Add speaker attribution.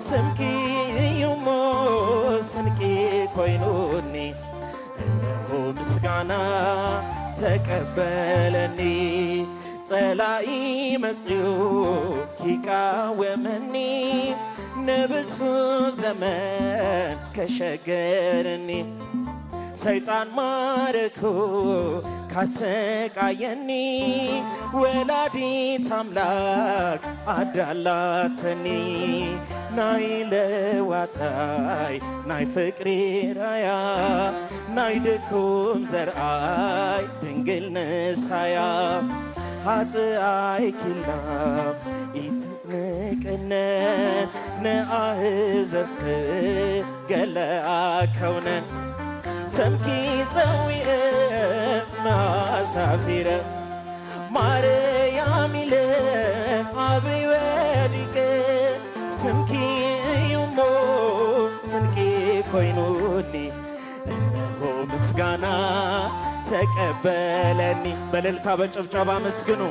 Speaker 1: ስምኪ እዩሞ ስንቂ ኮይኑኒ እነሆ ምስጋና ተቀበለኒ ጸላኢ መጽዮ ኪቃወመኒ ንብዙ ዘመን ከሸገረኒ ሰይጣን ማረኮ ካሰቃየኒ ወላዲት አምላክ አዳላተኒ ናይ ለዋታይ ናይ ፍቅሪ ራያ ናይ ድኩም ዘርአይ ድንግል ንሳያ ኃጥአይ ኪላ ኢትንቅነ ንአህዘርስ ገለአ ከውነን ሰምኪ ጸዊአ ማሳፊረ ማርያም ኢለ አብይ ወዲቀ ስምኪ እዩሞ ስንቂ ኮይኑኒ እነሆ ምስጋና ተቀበለኒ በእልልታ በጭብጨባ መስግኑ።